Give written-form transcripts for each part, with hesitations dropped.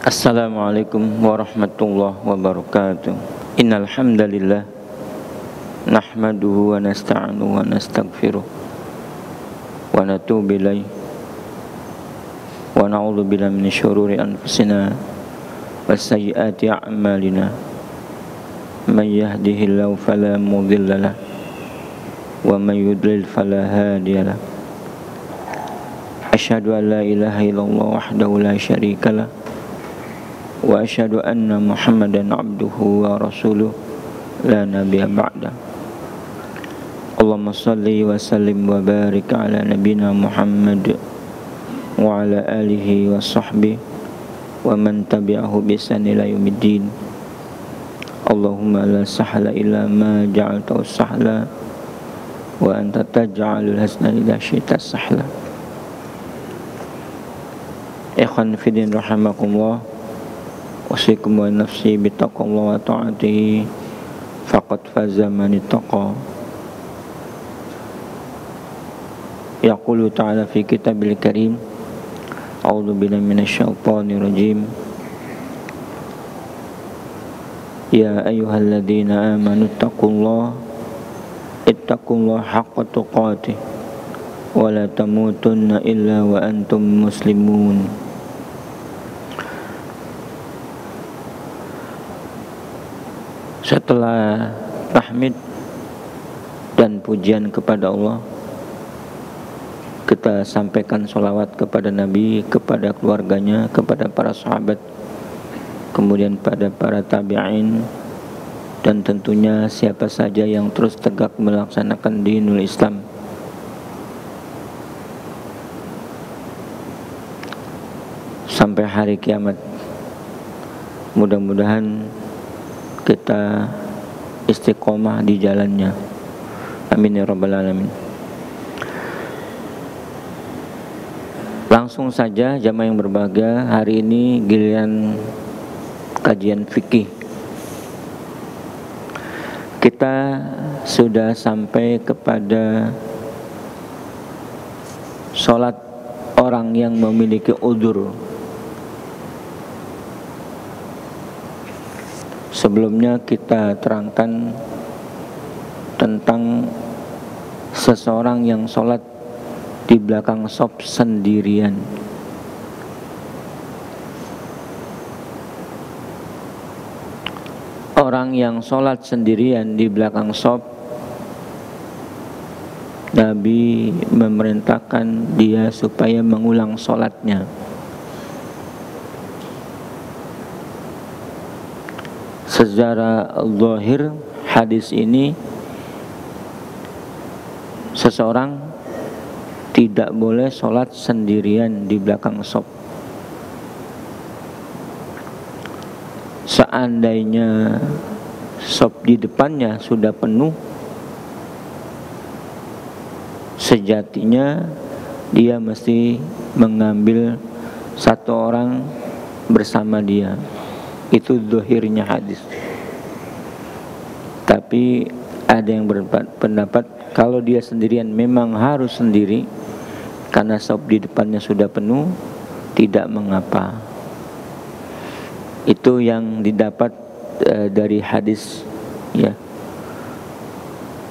Assalamualaikum warahmatullahi wabarakatuh. Innal hamdalillah nahmaduhu wa nasta'inuhu wa nastaghfiruh wa natubu ilaihi wa na'udzu billahi min syururi anfusina wa sayyiati a'malina. Man yahdihillahu fala mudilla lahu wa man yudlil fala hadiya lahu. Asyhadu an la ilaha illallah wahdahu la syarika lahu wa asyhadu anna Muhammadan abduhu wa rasuluh la nabiyya ba'da. Allahumma salli wa sallim wa barik ala nabina Muhammad wa ala alihi wa sahbihi wa man tabi'ahu bi ihsan ila yaumiddin. Allahumma la sahla illa ma ja'altahu sahla wa anta taj'alul hasna idza syi'ta sahla. Ikhwan fillah rahimakumullah, usikum wa nafsi bittaqwallah wa ta'atihi faqad faza man ittaqa. Yaqulu ta'ala fi kitabil karim, a'udzu billahi minasyaitonir rajim. Ya ayyuhalladzina amanu ittaqullaha haqqa tuqatih wa la tamutunna illa wa antum muslimun. Setelah tahmid dan pujian kepada Allah, kita sampaikan sholawat kepada Nabi, kepada keluarganya, kepada para sahabat, kemudian pada para tabi'in, dan tentunya siapa saja yang terus tegak melaksanakan dinul Islam sampai hari kiamat. Mudah-mudahan kita istiqomah di jalannya. Amin ya rabbal alamin. Langsung saja jamaah yang berbahagia, hari ini giliran kajian fikih. Kita sudah sampai kepada sholat orang yang memiliki udzur. Sebelumnya kita terangkan tentang seseorang yang sholat di belakang shop sendirian. Orang yang sholat sendirian di belakang shop, Nabi memerintahkan dia supaya mengulang sholatnya. Secara zahir hadis ini, seseorang tidak boleh sholat sendirian di belakang shop. Seandainya shop di depannya sudah penuh, sejatinya dia mesti mengambil satu orang bersama dia. Itu zahirnya hadis. Tapi ada yang berpendapat kalau dia sendirian memang harus sendiri karena shop di depannya sudah penuh, tidak mengapa. Itu yang didapat dari hadis, ya,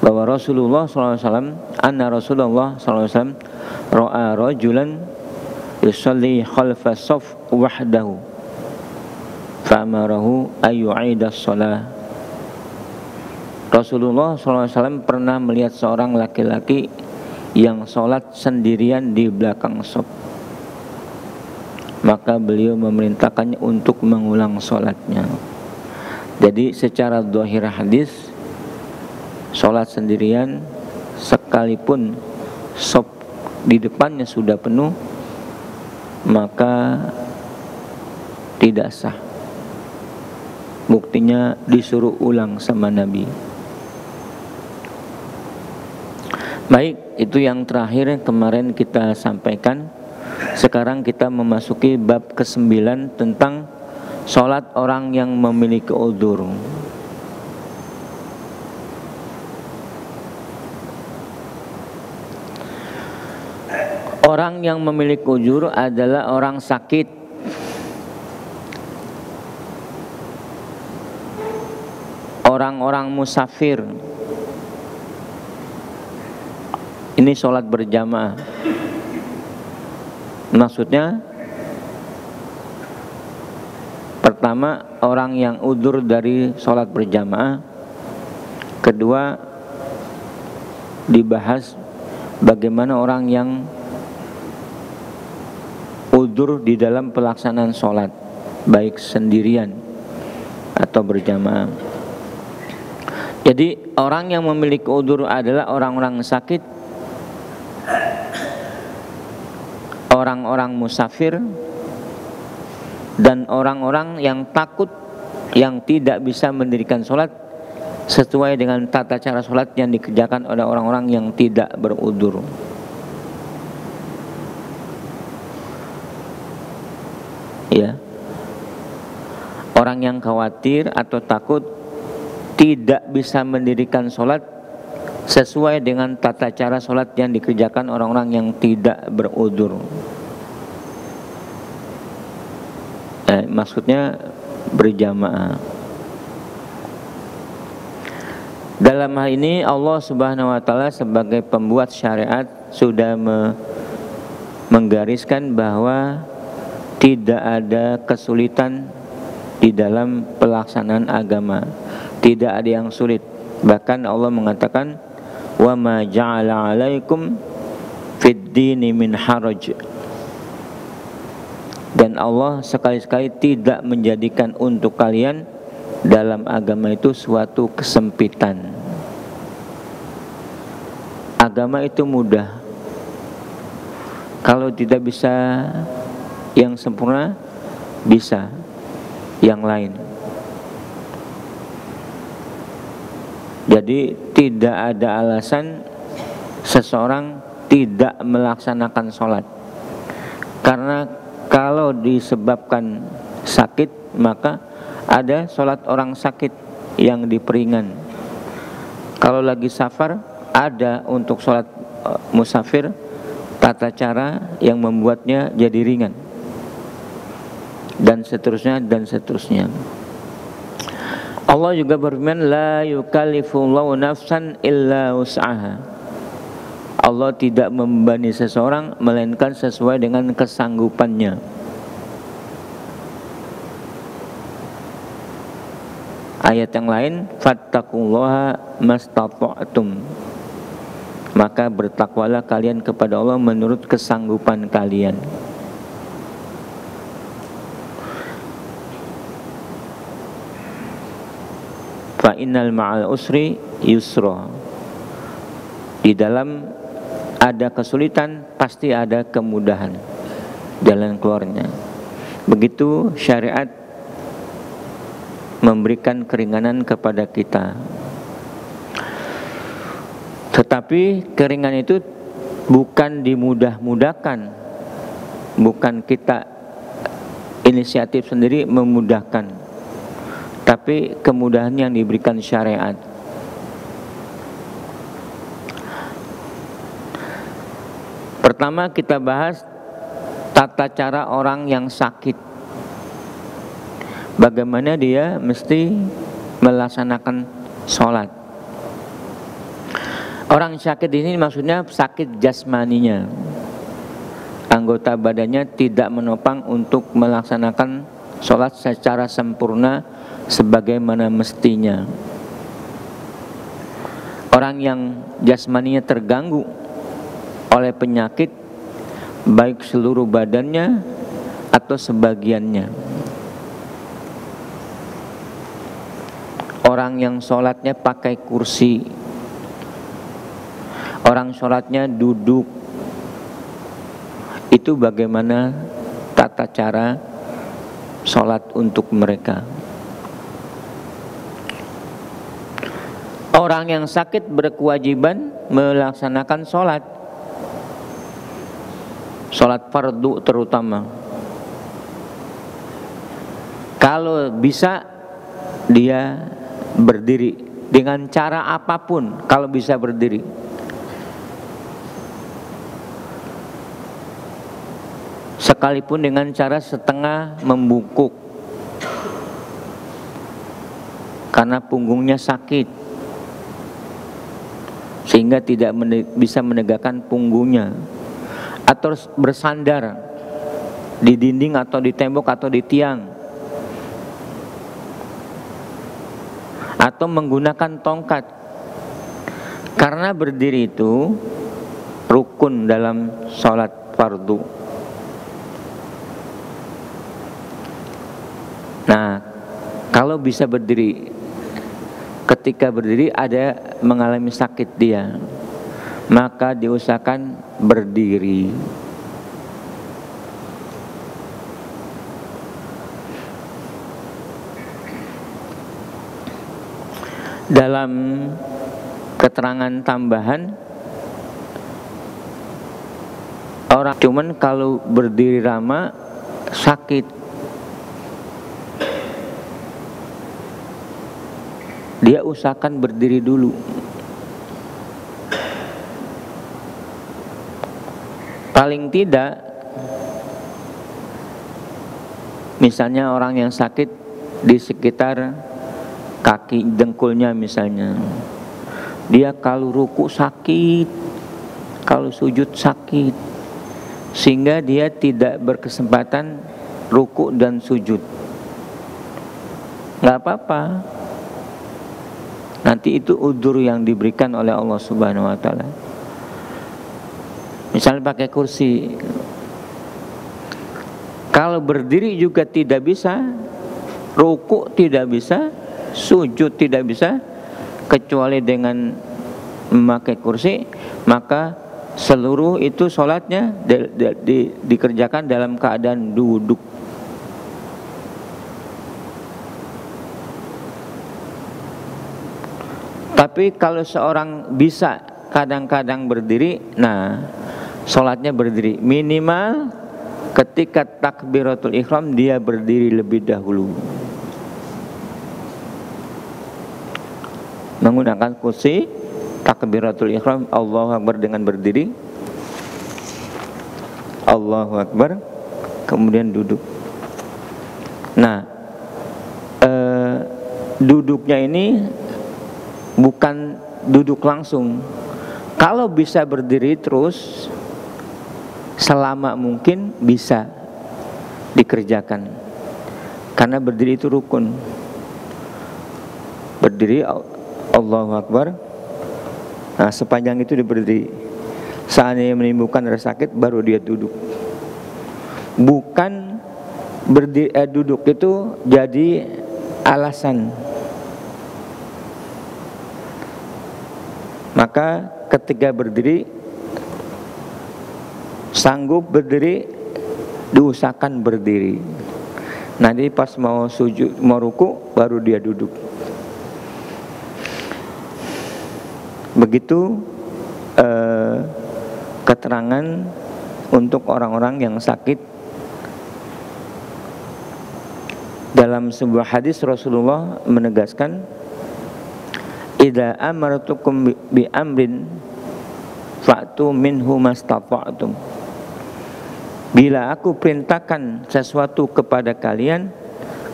bahwa Rasulullah SAW, anna Rasulullah SAW ra'a rajulan yusalli khalfa shaf wahdahu fa'amarahu ayyu'ida shalah. Rasulullah SAW pernah melihat seorang laki-laki yang sholat sendirian di belakang shop. Maka beliau memerintahkannya untuk mengulang sholatnya. Jadi secara zahir hadis, sholat sendirian sekalipun shop di depannya sudah penuh, maka tidak sah. Buktinya disuruh ulang sama Nabi. Baik, itu yang terakhir kemarin kita sampaikan. Sekarang kita memasuki bab ke-9 tentang sholat orang yang memiliki udzur. Orang yang memiliki udzur adalah orang sakit orang-orang musafir. Ini sholat berjamaah. Maksudnya pertama, orang yang udzur dari sholat berjamaah. Kedua, dibahas bagaimana orang yang udzur di dalam pelaksanaan sholat, baik sendirian atau berjamaah. Jadi orang yang memiliki udzur adalah orang-orang sakit, orang-orang musafir, dan orang-orang yang takut, yang tidak bisa mendirikan sholat sesuai dengan tata cara sholat yang dikerjakan oleh orang-orang yang tidak berudzur. Ya, orang yang khawatir atau takut tidak bisa mendirikan sholat sesuai dengan tata cara sholat yang dikerjakan orang-orang yang tidak berudzur. Maksudnya berjamaah. Dalam hal ini Allah Subhanahu wa taala sebagai pembuat syariat sudah menggariskan bahwa tidak ada kesulitan di dalam pelaksanaan agama. Tidak ada yang sulit. Bahkan Allah mengatakan, "Wa ma ja'ala 'alaikum fid dini min haraj." Dan Allah sekali-sekali tidak menjadikan untuk kalian dalam agama itu suatu kesempitan. Agama itu mudah. Kalau tidak bisa yang sempurna, bisa yang lain. Jadi tidak ada alasan seseorang tidak melaksanakan sholat. Karena kalau disebabkan sakit, maka ada sholat orang sakit yang diperingan. Kalau lagi safar, ada untuk sholat musafir tata cara yang membuatnya jadi ringan, dan seterusnya dan seterusnya. Allah juga berfirman, la yukallifullahu nafsan illa wus'aha. Allah tidak membebani seseorang melainkan sesuai dengan kesanggupannya. Ayat yang lain, fattaqullaha mastata'tum. Maka bertakwalah kalian kepada Allah menurut kesanggupan kalian. Fa innal ma'al usri yusra. Di dalam ada kesulitan, pasti ada kemudahan jalan keluarnya. Begitu syariat memberikan keringanan kepada kita. Tetapi keringanan itu bukan dimudah-mudahkan, bukan kita inisiatif sendiri memudahkan, tapi kemudahan yang diberikan syariat. Pertama kita bahas tata cara orang yang sakit. Bagaimana dia mesti melaksanakan sholat. Orang sakit ini maksudnya sakit jasmaninya. Anggota badannya tidak menopang untuk melaksanakan sholat secara sempurna sebagaimana mestinya. Orang yang jasmaninya terganggu oleh penyakit, baik seluruh badannya atau sebagiannya. Orang yang sholatnya pakai kursi, orang sholatnya duduk, itu bagaimana tata cara sholat untuk mereka. Orang yang sakit berkewajiban melaksanakan sholat fardu terutama. Kalau bisa dia berdiri dengan cara apapun, kalau bisa berdiri. Sekalipun dengan cara setengah membungkuk. karena punggungnya sakit sehingga tidak bisa menegakkan punggungnya, atau bersandar di dinding atau di tembok atau di tiang, atau menggunakan tongkat. Karena berdiri itu rukun dalam sholat fardu. Nah, kalau bisa berdiri, ketika berdiri ada mengalami sakit dia, maka diusahakan berdiri. Dalam keterangan tambahan, orang cuman kalau berdiri lama sakit, dia usahakan berdiri dulu. Paling tidak, misalnya orang yang sakit di sekitar kaki dengkulnya misalnya, dia kalau ruku sakit, kalau sujud sakit, sehingga dia tidak berkesempatan ruku dan sujud. Nggak apa-apa, nanti itu udzur yang diberikan oleh Allah Subhanahu wa Ta'ala. Misalnya pakai kursi, kalau berdiri juga tidak bisa, ruku tidak bisa, sujud tidak bisa, kecuali dengan memakai kursi, maka seluruh itu sholatnya dikerjakan dalam keadaan duduk. Tapi kalau seorang bisa kadang-kadang berdiri, nah sholatnya berdiri. Minimal ketika takbiratul ihram dia berdiri lebih dahulu, menggunakan kursi. Takbiratul ihram Allahu Akbar dengan berdiri, Allahu Akbar, kemudian duduk. Nah, duduknya ini bukan duduk langsung. Kalau bisa berdiri terus selama mungkin bisa dikerjakan, karena berdiri itu rukun. Berdiri Allahu Akbar, nah sepanjang itu dia berdiri. Seandainya menimbulkan rasa sakit baru dia duduk. Bukan berdiri, duduk itu jadi alasan. Maka ketika berdiri, sanggup berdiri, diusahakan berdiri. Nanti pas mau sujud, mau ruku, baru dia duduk. Begitu keterangan untuk orang-orang yang sakit. Dalam sebuah hadis Rasulullah menegaskan, idza amartukum bi amrin fa'tu minhu mastata'tum. Bila aku perintahkan sesuatu kepada kalian,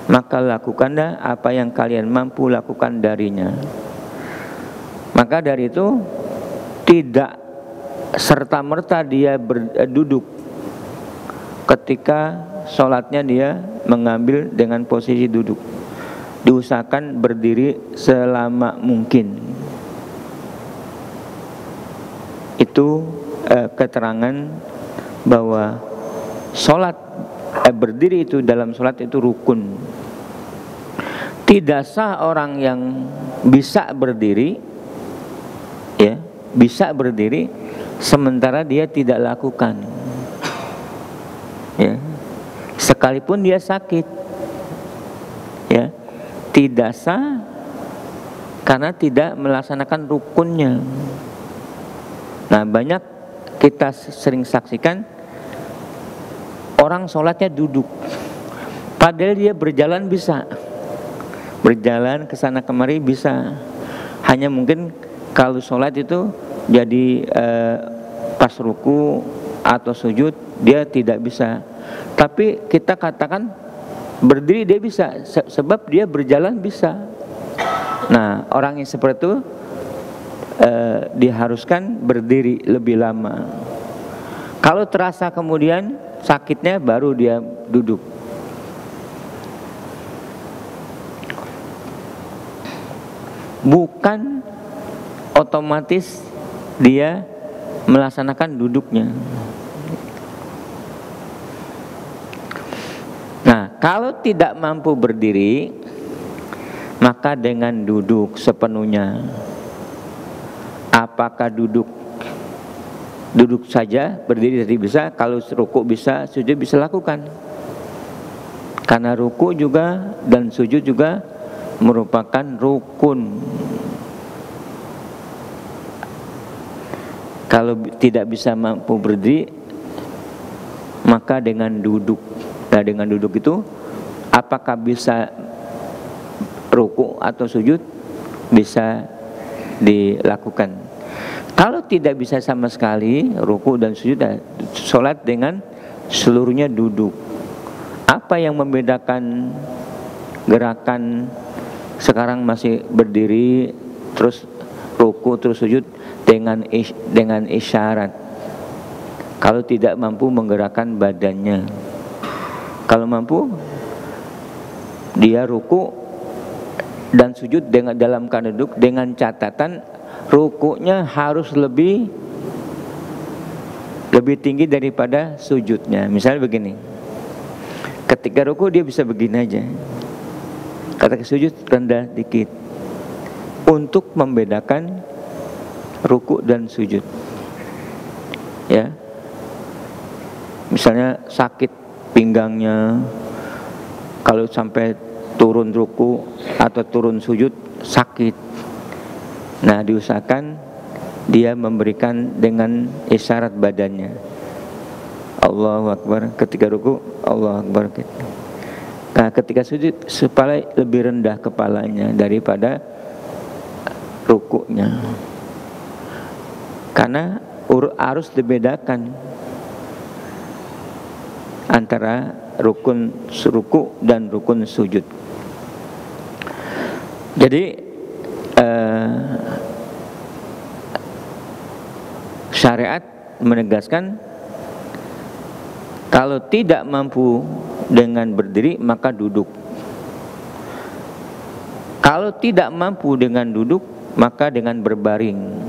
maka lakukanlah apa yang kalian mampu lakukan darinya. Maka dari itu tidak serta-merta dia duduk ketika sholatnya, dia mengambil dengan posisi duduk. Diusahakan berdiri selama mungkin. Itu keterangan bahwa sholat berdiri itu dalam sholat itu rukun. Tidak sah orang yang bisa berdiri, ya, bisa berdiri sementara dia tidak lakukan, ya, sekalipun dia sakit, ya, tidak sah karena tidak melaksanakan rukunnya. Nah, banyak kita sering saksikan orang sholatnya duduk, padahal dia berjalan bisa, berjalan ke sana kemari bisa. Hanya mungkin kalau sholat itu jadi pas ruku atau sujud dia tidak bisa. Tapi kita katakan berdiri dia bisa, sebab dia berjalan bisa. Nah, orang yang seperti itu diharuskan berdiri lebih lama. Kalau terasa kemudian sakitnya, baru dia duduk. Bukan otomatis dia melaksanakan duduknya. Nah, kalau tidak mampu berdiri, maka dengan duduk sepenuhnya. Apakah duduk saja, berdiri tadi bisa, kalau ruku bisa, sujud bisa lakukan. Karena ruku juga dan sujud juga merupakan rukun. Kalau tidak bisa mampu berdiri, maka dengan duduk. Nah, dengan duduk itu apakah bisa ruku atau sujud? Bisa dilakukan. Kalau tidak bisa sama sekali ruku dan sujud, sholat dengan seluruhnya duduk. Apa yang membedakan gerakan sekarang masih berdiri terus ruku terus sujud dengan isyarat? Kalau tidak mampu menggerakkan badannya. Kalau mampu, dia ruku dan sujud dengan dalam keadaan duduk, dengan catatan rukunya harus lebih tinggi daripada sujudnya. Misalnya begini, ketika ruku dia bisa begini aja, ketika sujud rendah dikit, untuk membedakan ruku dan sujud. Ya, misalnya sakit pinggangnya, kalau sampai turun ruku atau turun sujud sakit. Nah, diusahakan dia memberikan dengan isyarat badannya. Allahu Akbar ketika ruku, Allahu Akbar. Nah, ketika sujud supaya lebih rendah kepalanya daripada rukunya. Karena harus dibedakan antara rukun ruku dan rukun sujud. Jadi syariat menegaskan kalau tidak mampu dengan berdiri maka duduk. Kalau tidak mampu dengan duduk maka dengan berbaring.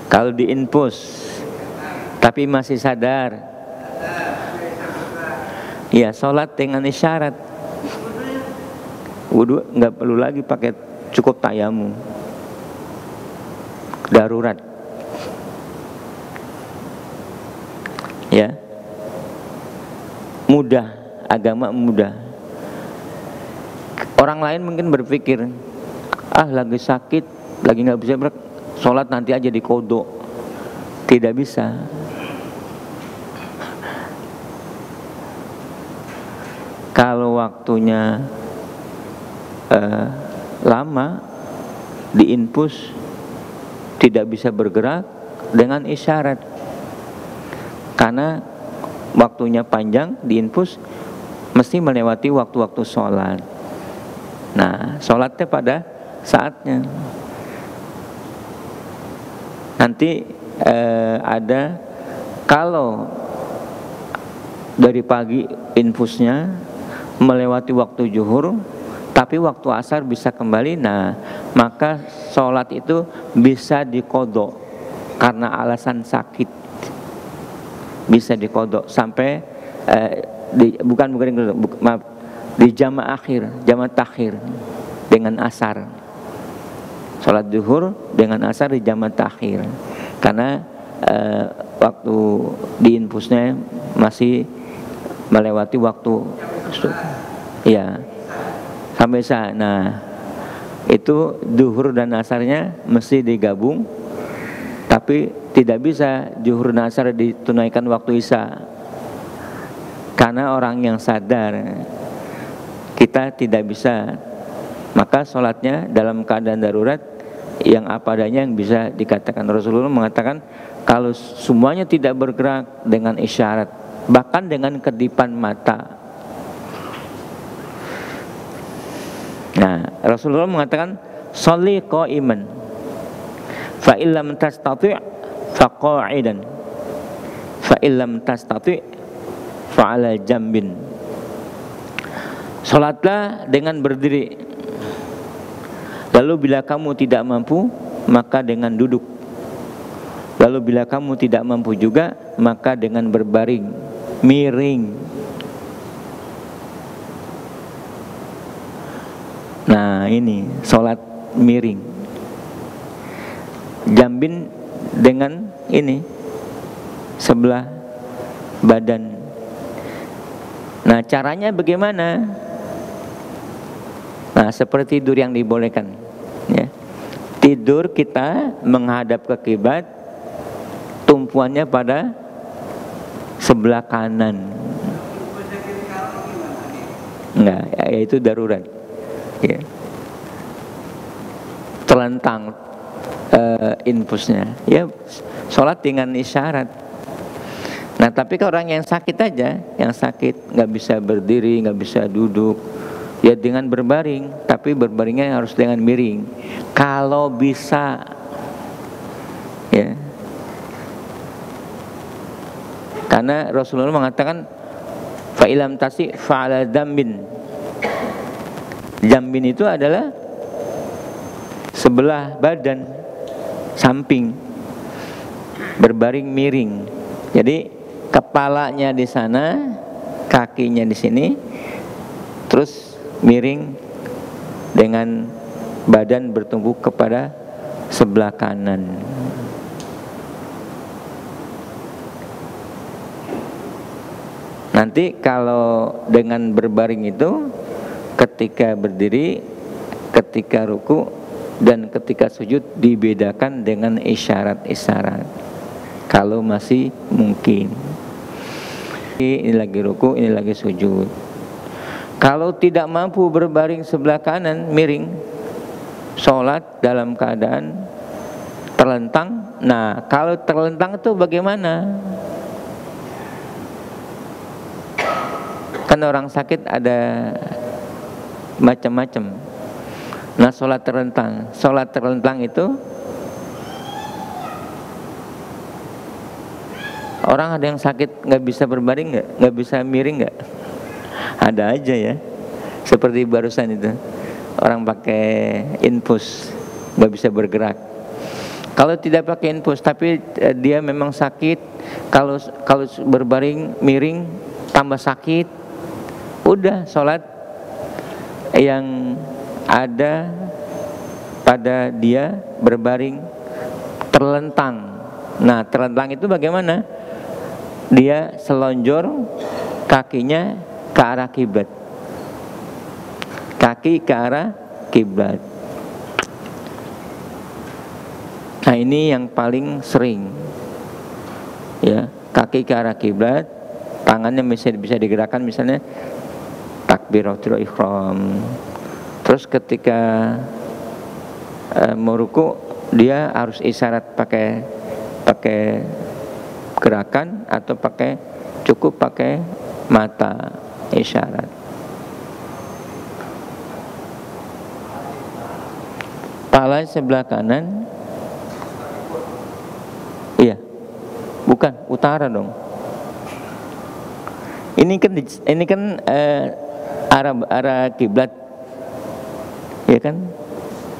Kalau diinfus tapi masih sadar, ya sholat dengan isyarat. Wudu nggak perlu lagi pakai, cukup tayamum, darurat. Ya, mudah, agama mudah. Orang lain mungkin berpikir, lagi sakit, lagi nggak bisa sholat nanti aja di kodok. Tidak bisa. Kalau waktunya lama, diinfus, tidak bisa bergerak, dengan isyarat. Karena waktunya panjang, diinfus mesti melewati waktu-waktu sholat. Nah, sholatnya pada saatnya. Nanti ada, kalau dari pagi infusnya melewati waktu zuhur, tapi waktu asar bisa kembali, nah maka sholat itu bisa dikodok karena alasan sakit, bisa dikodok sampai di jamaah akhir, jamaah takhir dengan asar. Sholat zuhur dengan asar di jamaah takhir. Karena waktu diinfusnya masih melewati waktu, ya, sampai saat. Nah, itu zuhur dan asarnya mesti digabung, tapi tidak bisa zuhur dan asar ditunaikan waktu isya. Karena orang yang sadar, kita tidak bisa maka sholatnya dalam keadaan darurat yang apa adanya yang bisa dikatakan. Rasulullah mengatakan kalau semuanya tidak bergerak dengan isyarat, bahkan dengan kedipan mata. Nah, Rasulullah mengatakan sholli qa'iman fa illam tastati' fa qa'idan fa illam tastati' fa 'ala jambin. Salatlah dengan berdiri. Lalu bila kamu tidak mampu, maka dengan duduk. Lalu bila kamu tidak mampu juga, maka dengan berbaring, miring. Nah, ini sholat miring. Jambin dengan ini sebelah badan. Nah, caranya bagaimana? Nah, seperti tidur yang dibolehkan, ya. Tidur kita menghadap ke kiblat, tumpuannya pada sebelah kanan. Enggak, ya itu darurat. Ya. Telentang infusnya. Ya, sholat dengan isyarat. Nah, tapi kalau orang yang sakit aja, yang sakit nggak bisa berdiri, nggak bisa duduk, ya dengan berbaring, tapi berbaringnya harus dengan miring. Kalau bisa, ya. Karena Rasulullah mengatakan fa ilam tasi fa ala dambin. Jambin itu adalah sebelah badan, samping, berbaring miring. Jadi kepalanya di sana, kakinya di sini, terus miring dengan badan bertumbuh kepada sebelah kanan. Nanti kalau dengan berbaring itu, ketika berdiri, ketika ruku, dan ketika sujud dibedakan dengan isyarat-isyarat. Kalau masih mungkin. Ini lagi ruku, ini lagi sujud. Kalau tidak mampu berbaring sebelah kanan, miring, sholat dalam keadaan terlentang. Nah, kalau terlentang itu bagaimana? Kan orang sakit ada macam-macam. Nah, sholat terlentang itu orang ada yang sakit nggak bisa berbaring nggak bisa miring nggak? Ada aja ya. Seperti barusan itu orang pakai infus nggak bisa bergerak. Kalau tidak pakai infus tapi dia memang sakit, kalau berbaring miring tambah sakit, udah sholat yang ada pada dia berbaring terlentang. Nah, terlentang itu bagaimana? Dia selonjor kakinya ke arah kiblat, kaki ke arah kiblat. Nah, ini yang paling sering, ya, kaki ke arah kiblat, tangannya bisa digerakkan, misalnya takbiratul ihram. Terus ketika mau ruku, dia harus isyarat pakai gerakan atau cukup pakai mata isyarat. Pala sebelah kanan, iya, bukan utara dong. Ini kan arah kiblat, ya kan?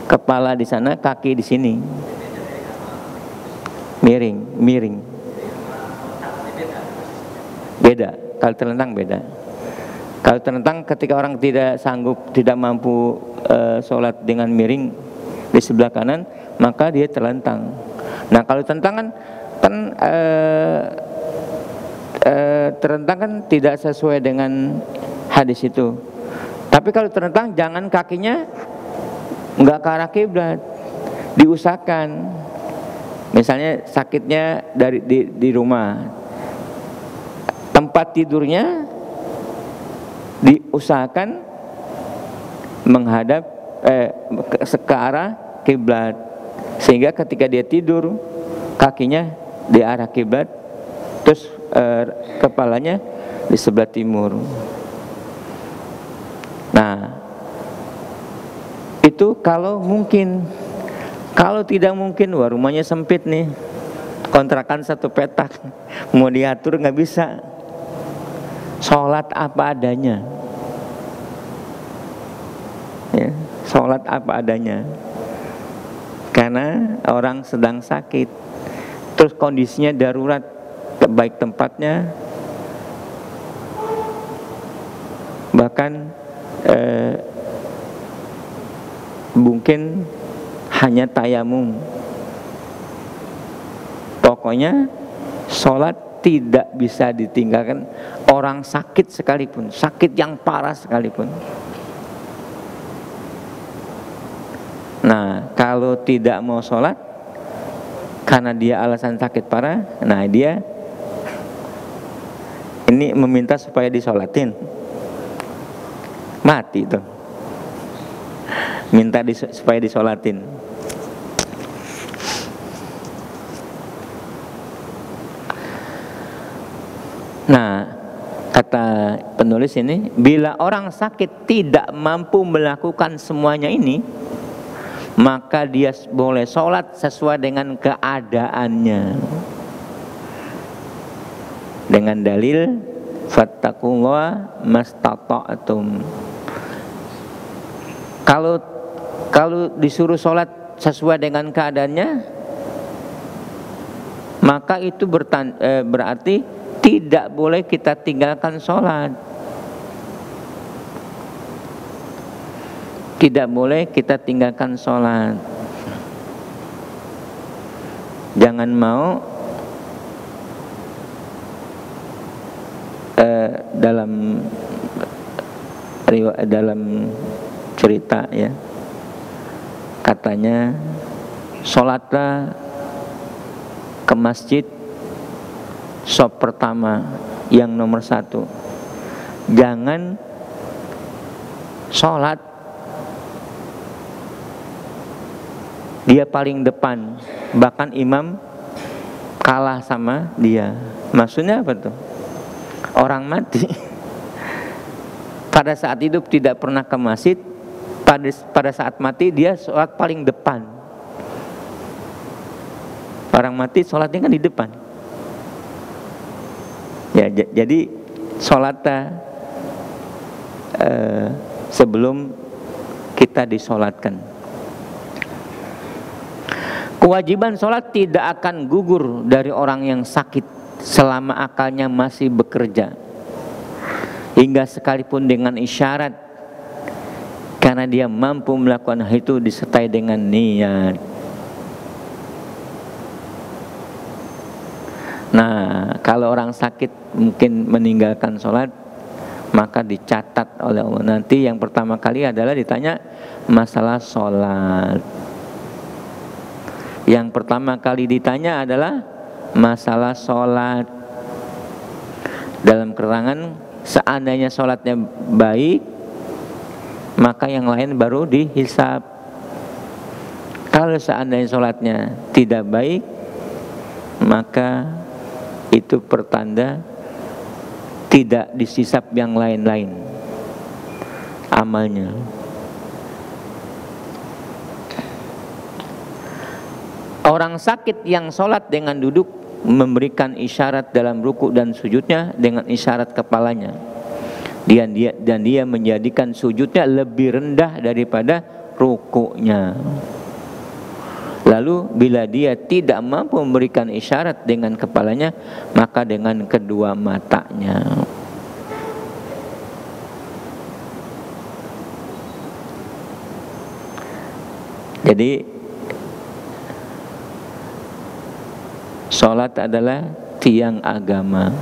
Kepala di sana, kaki di sini, miring. Beda. Kalau terlentang beda. Kalau terlentang ketika orang tidak sanggup, tidak mampu sholat dengan miring di sebelah kanan, maka dia terlentang. Nah, kalau terlentang kan terlentang kan tidak sesuai dengan hadis itu. Tapi kalau terlentang jangan kakinya nggak ke arah kiblat, diusahakan. Misalnya sakitnya di rumah, tempat tidurnya diusahakan menghadap ke arah kiblat, sehingga ketika dia tidur kakinya di arah kiblat, terus kepalanya di sebelah timur. Nah, itu kalau mungkin. Kalau tidak mungkin, wah rumahnya sempit nih, kontrakan satu petak, mau diatur nggak bisa. Sholat apa adanya, ya, sholat apa adanya. Karena orang sedang sakit, terus kondisinya darurat, baik tempatnya, bahkan mungkin hanya tayamum. Pokoknya sholat tidak bisa ditinggalkan, orang sakit sekalipun, sakit yang parah sekalipun. Nah, kalau tidak mau sholat karena dia alasan sakit parah, nah dia ini meminta supaya disolatin, mati tuh, minta supaya disolatin. Nah, kata penulis ini, bila orang sakit tidak mampu melakukan semuanya ini, maka dia boleh sholat sesuai dengan keadaannya, dengan dalil fattaqullaha mastata'tum. Kalau disuruh sholat sesuai dengan keadaannya, maka itu berarti tidak boleh kita tinggalkan sholat. Tidak boleh kita tinggalkan sholat. Jangan mau dalam cerita ya, katanya sholatlah ke masjid shop pertama yang nomor 1. Jangan sholat dia paling depan, bahkan imam kalah sama dia. Maksudnya apa tuh? Orang mati pada saat hidup tidak pernah ke masjid, pada saat mati dia sholat paling depan. Orang mati sholatnya kan di depan. Ya, jadi sholatnya sebelum kita disolatkan. Kewajiban sholat tidak akan gugur dari orang yang sakit selama akalnya masih bekerja, hingga sekalipun dengan isyarat, karena dia mampu melakukan hal itu disertai dengan niat. Nah, kalau orang sakit mungkin meninggalkan sholat, maka dicatat oleh Allah. Nanti yang pertama kali adalah ditanya masalah sholat. Yang pertama kali ditanya adalah masalah sholat. Dalam keterangan, seandainya sholatnya baik, maka yang lain baru dihisab. Kalau seandainya sholatnya tidak baik, maka itu pertanda tidak disisap yang lain-lain amalnya. Orang sakit yang sholat dengan duduk memberikan isyarat dalam ruku dan sujudnya dengan isyarat kepalanya, dan dia menjadikan sujudnya lebih rendah daripada rukunya. Lalu bila dia tidak mampu memberikan isyarat dengan kepalanya, maka dengan kedua matanya. Jadi sholat adalah tiang agama.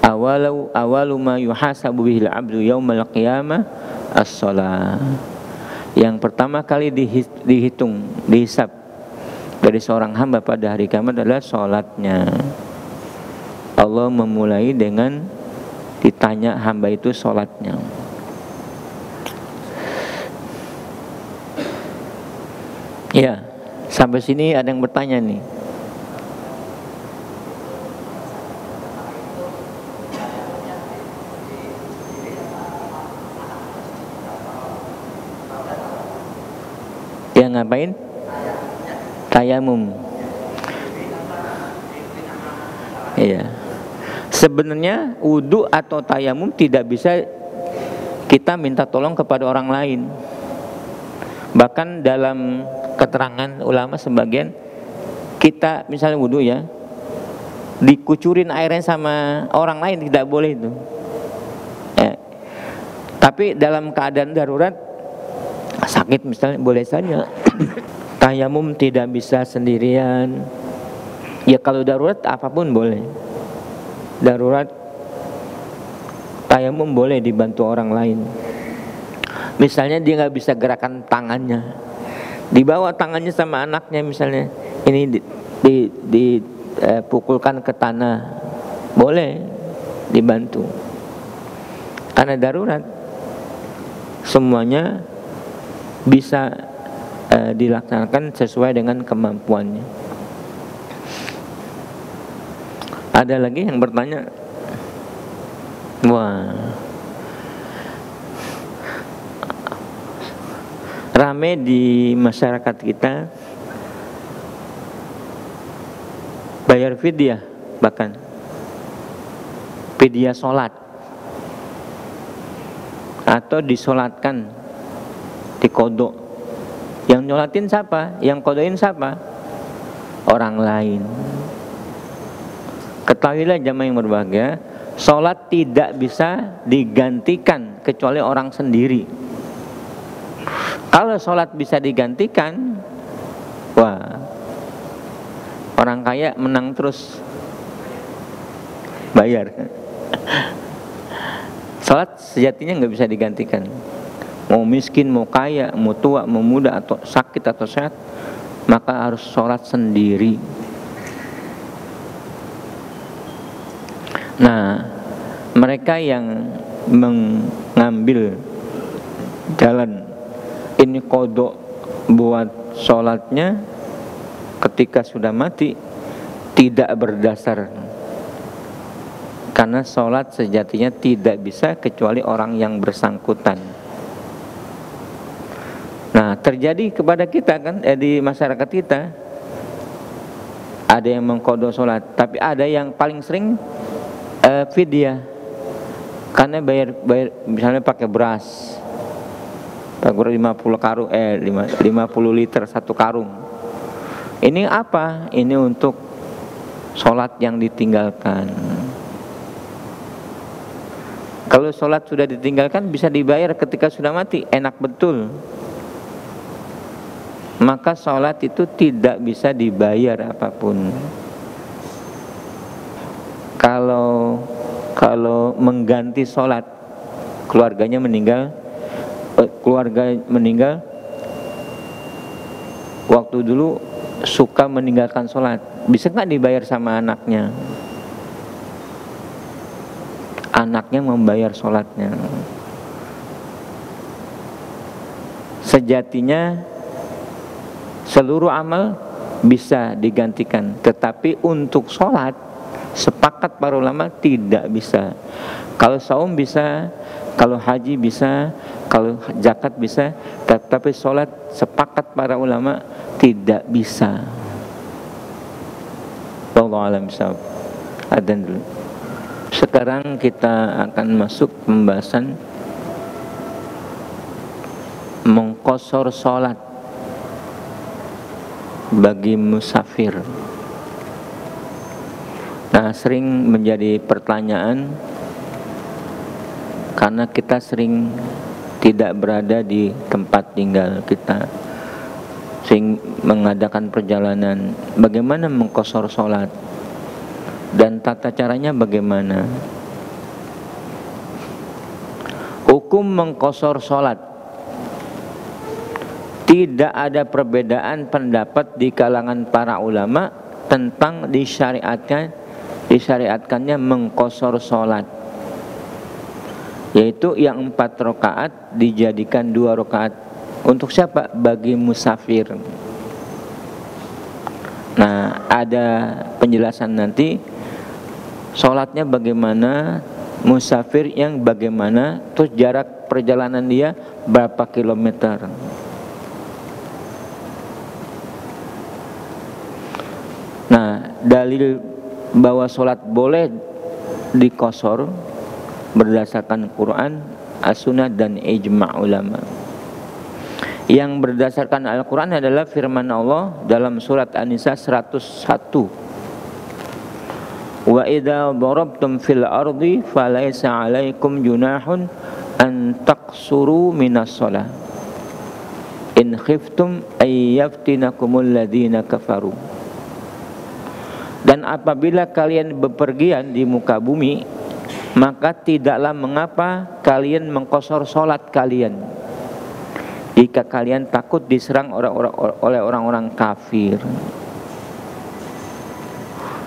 Awalu ma yuhasabu bihil abdu yaumal qiyamah as-shalah. Yang pertama kali dihisab dari seorang hamba pada hari kiamat adalah sholatnya. Allah memulai dengan ditanya hamba itu sholatnya. Ya, sampai sini ada yang bertanya nih. Ya, ngapain? Tayamum. Iya. Sebenarnya wudu atau tayamum tidak bisa kita minta tolong kepada orang lain. Bahkan dalam keterangan ulama sebagian, kita misalnya wudu ya, dikucurin airnya sama orang lain tidak boleh itu. Tapi dalam keadaan darurat, sakit misalnya, boleh saja. Tayamum tidak bisa sendirian. Ya kalau darurat apapun boleh. Darurat tayamum boleh dibantu orang lain. Misalnya dia nggak bisa gerakan tangannya, dibawa tangannya sama anaknya misalnya, ini dipukulkan ke tanah, boleh dibantu. Karena darurat, semuanya bisa dilaksanakan sesuai dengan kemampuannya. Ada lagi yang bertanya, wah, rame di masyarakat kita bayar fidyah, bahkan fidyah sholat atau disolatkan, dikodok. Yang nyolatin siapa? Yang kodoin siapa? Orang lain. Ketahuilah jamaah yang berbahagia, sholat tidak bisa digantikan kecuali orang sendiri. Kalau sholat bisa digantikan, wah, orang kaya menang terus, bayar. Sholat sejatinya nggak bisa digantikan. Mau miskin, mau kaya, mau tua, mau muda, atau sakit atau sehat, maka harus sholat sendiri. Nah, mereka yang mengambil jalan ini kodok buat sholatnya ketika sudah mati, tidak berdasar. Karena sholat sejatinya tidak bisa kecuali orang yang bersangkutan. Nah, terjadi kepada kita kan, di masyarakat kita, ada yang mengkodok sholat, tapi ada yang paling sering fidyah, karena bayar misalnya pakai beras, pakai 50 karung, 50 liter satu karung. Ini apa? Ini untuk sholat yang ditinggalkan. Kalau sholat sudah ditinggalkan bisa dibayar ketika sudah mati, enak betul. Maka sholat itu tidak bisa dibayar apapun. Kalau mengganti sholat, keluarga meninggal, waktu dulu suka meninggalkan sholat, bisa nggak dibayar sama anaknya? Anaknya membayar sholatnya. Sejatinya seluruh amal bisa digantikan, tetapi untuk sholat sepakat para ulama tidak bisa. Kalau saum bisa, kalau haji bisa, kalau zakat bisa, tapi sholat sepakat para ulama tidak bisa. Wallahu a'lam bishawab. Adzan dulu. Sekarang kita akan masuk pembahasan mengqashar sholat bagi musafir. Nah, sering menjadi pertanyaan karena kita sering tidak berada di tempat tinggal kita, sering mengadakan perjalanan. Bagaimana mengqashar sholat dan tata caranya bagaimana? Hukum mengqashar sholat, tidak ada perbedaan pendapat di kalangan para ulama tentang disyariatkannya mengqashar sholat, yaitu yang 4 rakaat dijadikan 2 rakaat. Untuk siapa? Bagi musafir. Nah, ada penjelasan nanti sholatnya bagaimana, musafir yang bagaimana, terus jarak perjalanan dia berapa kilometer. Nah, dalil bahwa sholat boleh dikosor berdasarkan Quran, as-sunnah, dan ijma' ulama. Yang berdasarkan Al-Quran adalah firman Allah dalam surat An-Nisa 101. Wa idza darabtum fil ardi falaysa 'alaikum junahun an taqsuru minas shalah in khiftum ay yaftinakumul ladzina kafaru. Dan apabila kalian bepergian di muka bumi, maka tidaklah mengapa kalian mengqasar salat kalian jika kalian takut diserang oleh orang-orang kafir.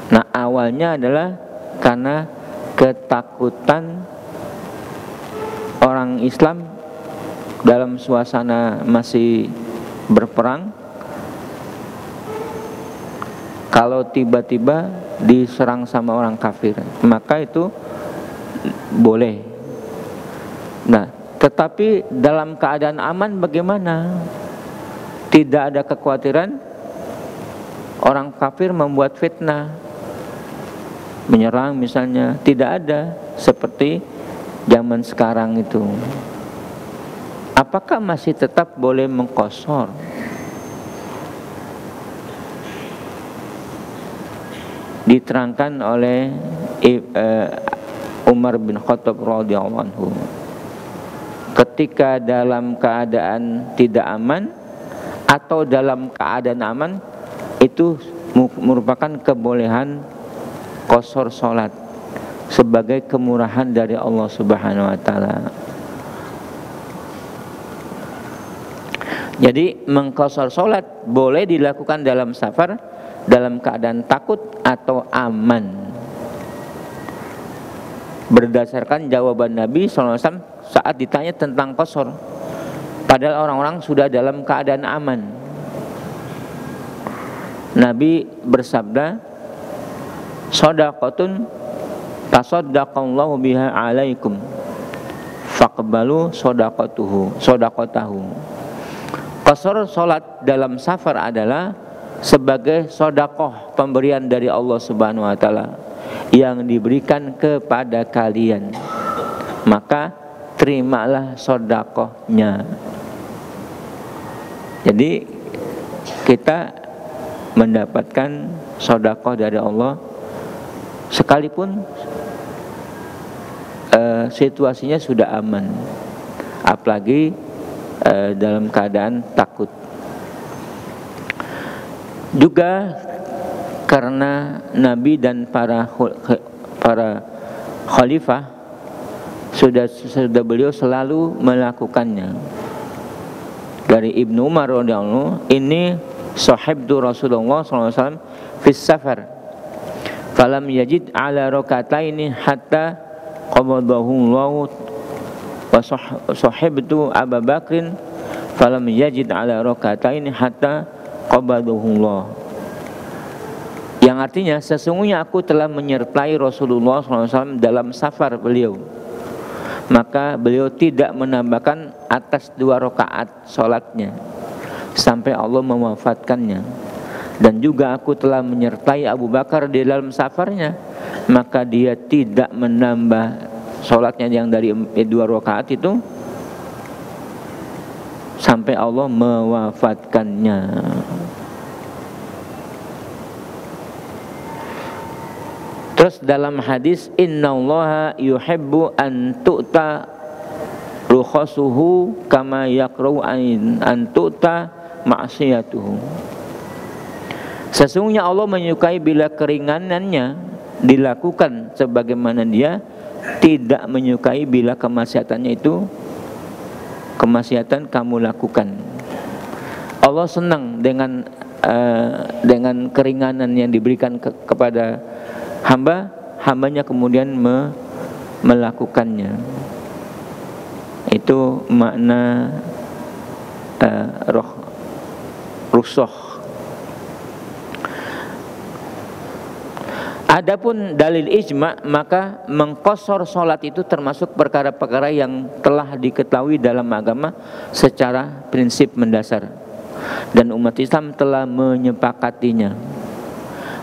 Nah, awalnya adalah karena ketakutan orang Islam dalam suasana masih berperang, kalau tiba-tiba diserang sama orang kafir, maka itu boleh. Nah, tetapi dalam keadaan aman bagaimana? Tidak ada kekhawatiran orang kafir membuat fitnah, menyerang misalnya, tidak ada seperti zaman sekarang itu. Apakah masih tetap boleh mengqasar? Diterangkan oleh Umar bin Khattab radhiyallahu anhu, ketika dalam keadaan tidak aman atau dalam keadaan aman, itu merupakan kebolehan qasar salat sebagai kemurahan dari Allah Subhanahu wa taala. Jadi mengqasar salat boleh dilakukan dalam safar, dalam keadaan takut atau aman. Berdasarkan jawaban Nabi SAW saat ditanya tentang qasar, padahal orang-orang sudah dalam keadaan aman. Nabi bersabda, shadaqatun tasaddaqallahu biha alaikum faqbalu shadaqatahu. Qasar salat dalam safar adalah sebagai sedekah pemberian dari Allah Subhanahu wa taala yang diberikan kepada kalian, maka terimalah sedekahnya. Jadi kita mendapatkan sedekah dari Allah sekalipun situasinya sudah aman, apalagi dalam keadaan takut. Juga karena Nabi dan para khalifah sudah beliau selalu melakukannya. Dari Ibnu Umar radhiyallahu, ini sahibtu Rasulullah SAW fis safar falam yajid ala rakataini hatta qabadahu Allah, wa sahibtu Abu Bakrin falam yajid ala rakataini hatta qabadahu Allah. Yang artinya sesungguhnya aku telah menyertai Rasulullah SAW dalam safar beliau, maka beliau tidak menambahkan atas 2 rakaat sholatnya sampai Allah mewafatkannya. Dan juga aku telah menyertai Abu Bakar di dalam safarnya, maka dia tidak menambah sholatnya yang dari 2 rakaat itu sampai Allah mewafatkannya. Terus dalam hadis, innallaha yuhibbu an tu'ta rukhasuhu kama yakrahu an tu'ta ma'siyatuhu. Sesungguhnya Allah menyukai bila keringanannya dilakukan sebagaimana dia tidak menyukai bila kemaksiatannya itu kemaksiatan kamu lakukan. Allah senang dengan keringanan yang diberikan kepada hambanya kemudian melakukannya. Itu makna rukhsah. Adapun dalil ijma, maka mengqashar salat itu termasuk perkara-perkara yang telah diketahui dalam agama secara prinsip mendasar, dan umat Islam telah menyepakatinya.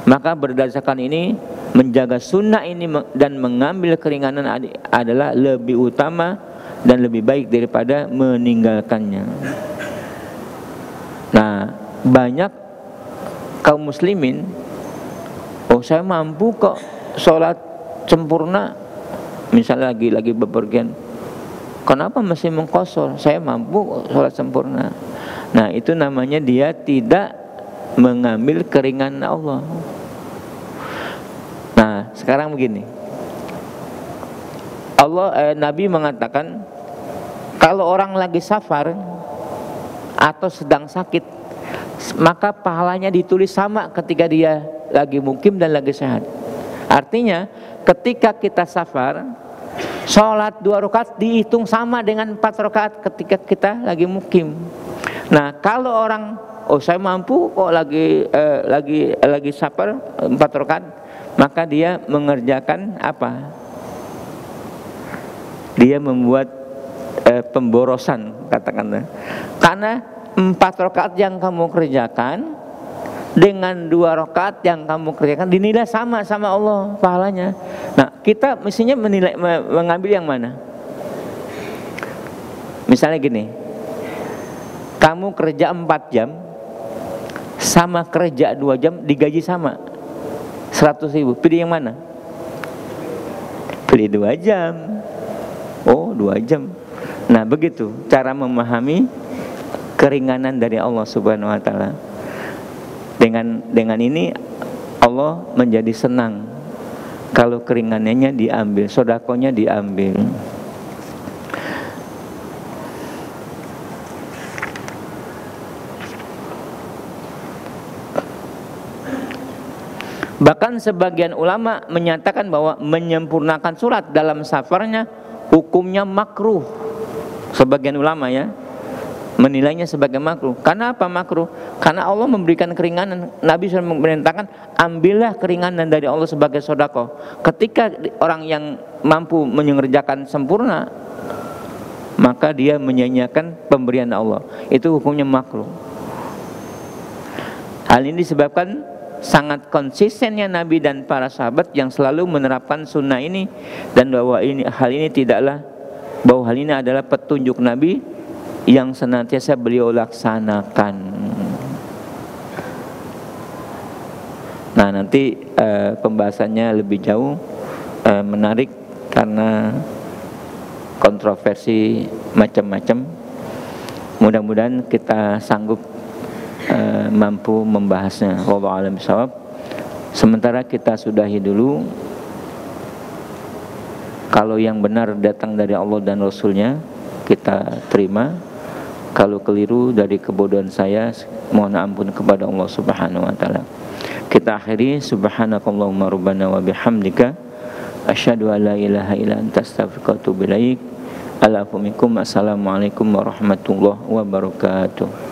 Maka berdasarkan ini, menjaga sunnah ini dan mengambil keringanan adalah lebih utama dan lebih baik daripada meninggalkannya. Nah, banyak kaum muslimin, oh saya mampu kok sholat sempurna, misalnya lagi bepergian, kenapa masih mengqashar? Saya mampu sholat sempurna. Nah, itu namanya dia tidak mengambil keringanan Allah. Nah, sekarang begini, Nabi mengatakan kalau orang lagi safar atau sedang sakit, maka pahalanya ditulis sama ketika dia lagi mukim dan lagi sehat. Artinya ketika kita safar, sholat 2 rakaat dihitung sama dengan 4 rakaat ketika kita lagi mukim. Nah, kalau orang, oh saya mampu kok lagi safar 4 rakaat, maka dia mengerjakan apa? Dia membuat pemborosan, katakanlah. Karena 4 rakaat yang kamu kerjakan dengan 2 rakaat yang kamu kerjakan dinilai sama Allah pahalanya. Nah, kita mestinya mengambil yang mana? Misalnya gini, kamu kerja 4 jam sama kerja 2 jam digaji sama 100.000, pilih yang mana? Pilih 2 jam. Oh, 2 jam. Nah, begitu cara memahami keringanan dari Allah Subhanahu wa taala. Dengan ini Allah menjadi senang kalau keringanannya diambil, sedekahnya diambil. Bahkan sebagian ulama menyatakan bahwa menyempurnakan sholat dalam safarnya hukumnya makruh. Sebagian ulama ya menilainya sebagai makruh. Karena apa makruh? Karena Allah memberikan keringanan. Nabi sudah memerintahkan, ambillah keringanan dari Allah sebagai sedekah. Ketika orang yang mampu mengerjakan sempurna, maka dia menyia-nyiakan pemberian Allah. Itu hukumnya makruh. Hal ini disebabkan sangat konsistennya Nabi dan para sahabat yang selalu menerapkan sunnah ini, dan bahwa hal ini adalah petunjuk Nabi yang senantiasa beliau laksanakan. Nah, nanti pembahasannya lebih jauh, menarik karena kontroversi macam-macam. Mudah-mudahan kita sanggup mampu membahasnya. Wallahu a'lam bishawab. Sementara kita sudahi dulu. Kalau yang benar datang dari Allah dan Rasulnya, kita terima. Kalau keliru dari kebodohan saya, mohon ampun kepada Allah Subhanahu wa taala. Kita akhiri, subhanakallahumma rabbana wa bihamdika asyhadu an la ilaha illa anta astaghfiruka wa atubu ilaik. Assalamualaikum warahmatullahi wabarakatuh.